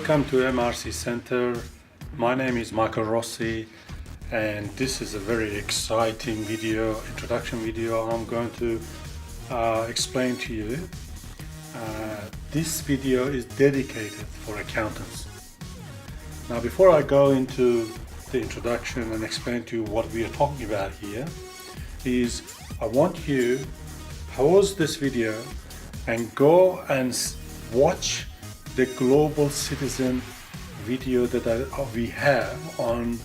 Welcome to MRC Center. My name is Michael Rossi, and this is a very exciting introduction video I'm going to explain to you. This video is dedicated for accountants. Now, before I go into the introduction and explain to you what we are talking about here, I want you to pause this video and go and watch the Global Citizen video that we have on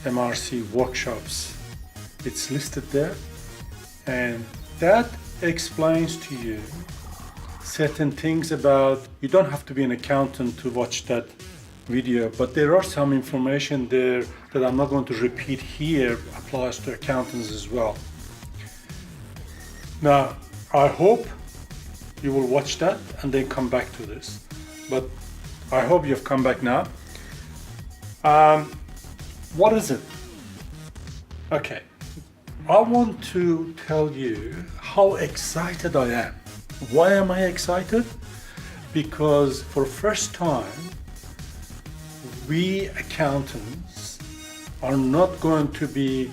MRC workshops. It's listed there, and that explains to you certain things about, you don't have to be an accountant to watch that video, but there are some information there that I'm not going to repeat here, applies to accountants as well. Now, I hope you will watch that and then come back to this. But I hope you've come back now. What is it? Okay, I want to tell you how excited I am. Why am I excited? Because for the first time, we accountants are not going to be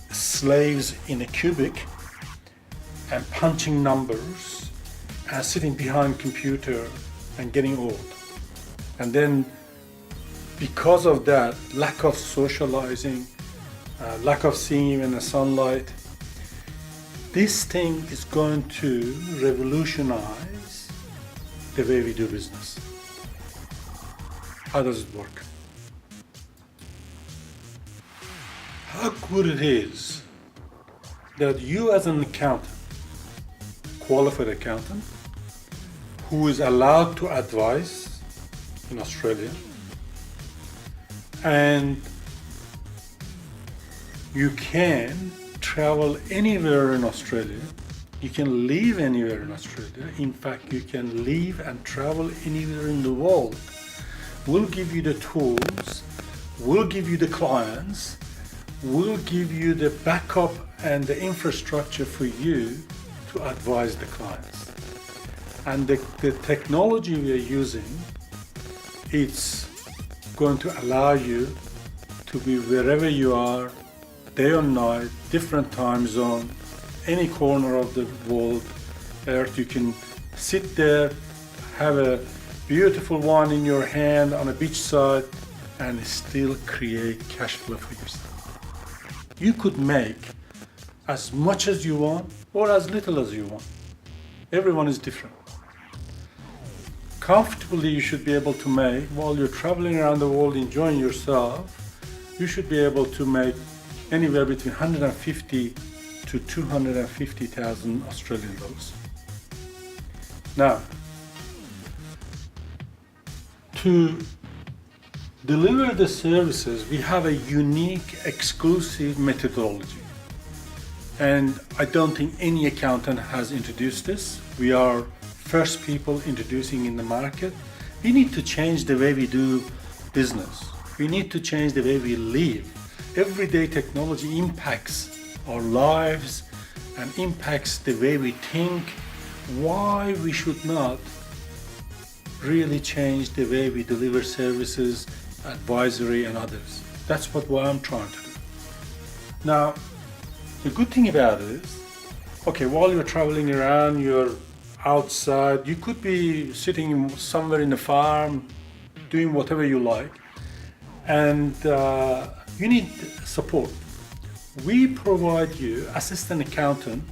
slaves in a cubic and punching numbers and sitting behind computer and getting old. And then because of that, lack of socializing, lack of seeing even the sunlight, this thing is going to revolutionize the way we do business. How does it work? How good it is that you as an accountant, qualified accountant, who is allowed to advise in Australia, and you can travel anywhere in Australia, you can live anywhere in Australia, in fact you can live and travel anywhere in the world. We'll give you the tools, we'll give you the clients, we'll give you the backup and the infrastructure for you to advise the clients. And the technology we are using, it's going to allow you to be wherever you are, day or night, different time zone, any corner of the world, earth. You can sit there, have a beautiful wine in your hand on a beachside, and still create cash flow for yourself. You could make as much as you want or as little as you want. Everyone is different. Comfortably, you should be able to make, while you're traveling around the world enjoying yourself, you should be able to make anywhere between 150 to 250,000 Australian dollars. Now, to deliver the services, we have a unique, exclusive methodology. And I don't think any accountant has introduced this. We are first people introducing in the market. We need to change the way we do business. We need to change the way we live. Everyday technology impacts our lives and impacts the way we think. Why we should not really change the way we deliver services, advisory and others. That's what I'm trying to do. Now, the good thing about it is, okay, while you're traveling around, you're outside, you could be sitting somewhere in the farm, doing whatever you like, and you need support. We provide you assistant accountant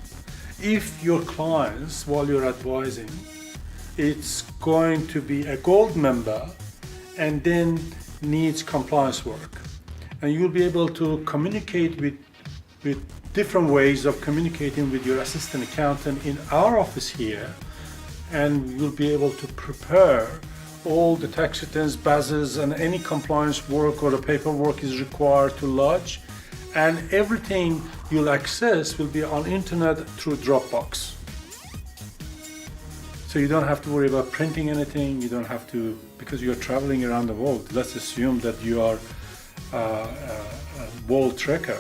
if your clients, while you're advising, it's going to be a gold member and then needs compliance work. And you'll be able to communicate with different ways of communicating with your assistant accountant in our office here, and you'll be able to prepare all the tax returns, BASs, and any compliance work or the paperwork is required to lodge, and everything you'll access will be on internet through Dropbox. So you don't have to worry about printing anything, you don't have to, because you're traveling around the world. Let's assume that you are a world trekker,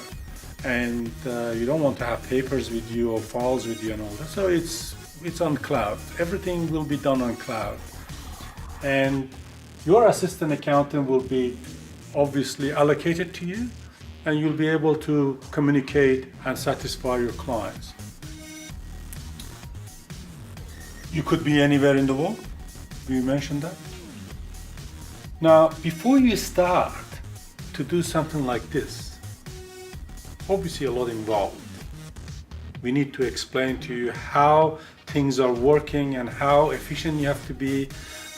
and you don't want to have papers with you or files with you and all that. So it's on cloud. Everything will be done on cloud. And Your assistant accountant will be obviously allocated to you, and you'll be able to communicate and satisfy your clients. You could be anywhere in the world. We mentioned that. Now, before you start to do something like this, obviously a lot involved. We need to explain to you how things are working and how efficient you have to be.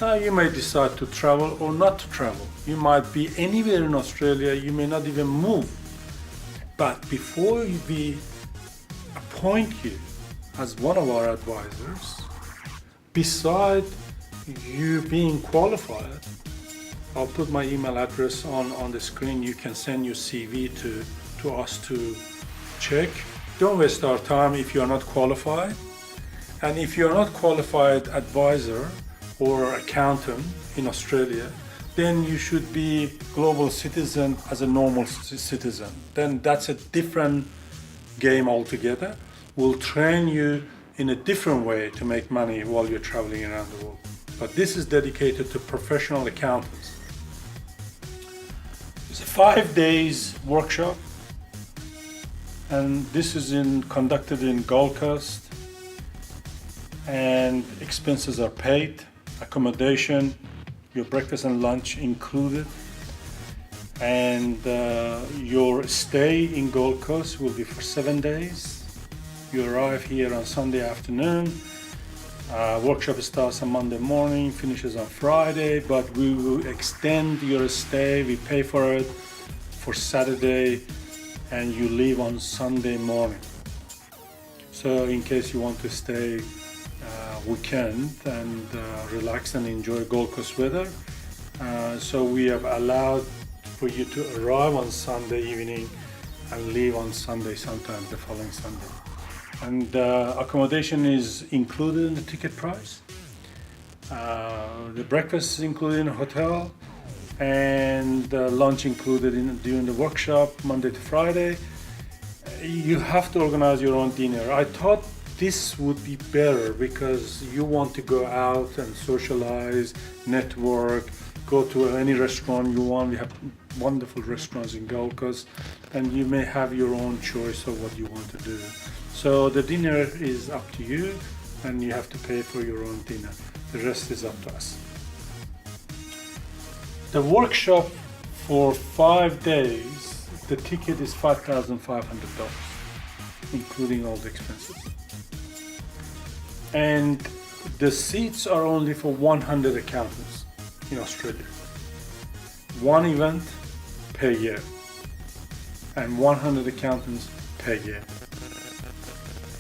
Now, you may decide to travel or not to travel. You might be anywhere in Australia, you may not even move. But before we appoint you as one of our advisors, beside you being qualified, I'll put my email address on the screen. You can send your CV to us to check. Don't waste our time if you're not qualified. And if you're not qualified advisor or accountant in Australia, then you should be global citizen as a normal citizen. Then that's a different game altogether. We'll train you in a different way to make money while you're traveling around the world. But this is dedicated to professional accountants. It's a 5 days workshop, and this is conducted in Gold Coast, and expenses are paid, accommodation, your breakfast and lunch included, and your stay in Gold Coast will be for 7 days. You arrive here on Sunday afternoon. Workshop starts on Monday morning, finishes on Friday, but we will extend your stay. We pay for it for Saturday, and you leave on Sunday morning. So in case you want to stay weekend and relax and enjoy Gold Coast weather, so we have allowed for you to arrive on Sunday evening and leave on Sunday sometime the following Sunday. And accommodation is included in the ticket price. The breakfast is included in the hotel, and lunch included during the workshop, Monday to Friday. You have to organize your own dinner. I thought this would be better because you want to go out and socialize, network, go to any restaurant you want. We have wonderful restaurants in Gold Coast, and you may have your own choice of what you want to do. So the dinner is up to you, and you have to pay for your own dinner. The rest is up to us. The workshop for 5 days, the ticket is $5,500, including all the expenses. And the seats are only for 100 accountants in Australia. One event per year, and 100 accountants per year.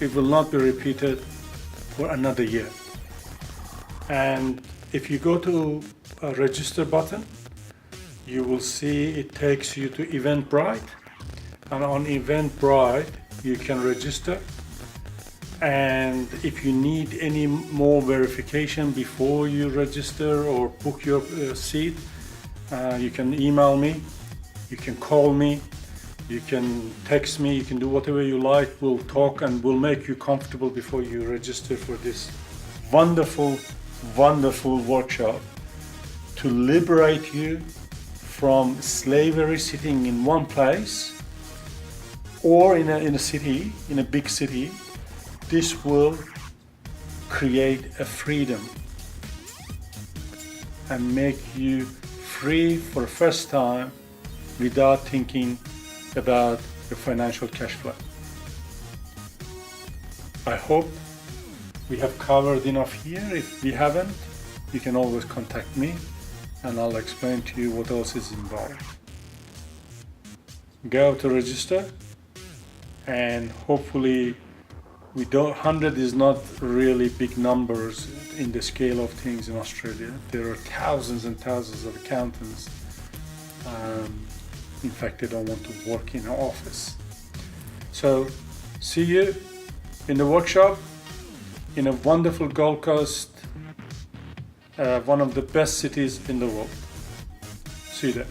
It will not be repeated for another year. And if you go to a register button, you will see it takes you to Eventbrite, and on Eventbrite you can register. And if you need any more verification before you register or book your seat, you can email me, you can call me, you can text me, you can do whatever you like. We'll talk and we'll make you comfortable before you register for this wonderful, wonderful workshop to liberate you from slavery, sitting in one place or in a city, in a big city. This will create a freedom and make you free for the first time without thinking about your financial cash flow. I hope we have covered enough here. If we haven't, you can always contact me and I'll explain to you what else is involved. Go to register, and hopefully 100 is not really big numbers in the scale of things in Australia. There are thousands and thousands of accountants. In fact, they don't want to work in an office. So, see you in the workshop in a wonderful Gold Coast, one of the best cities in the world. See you there.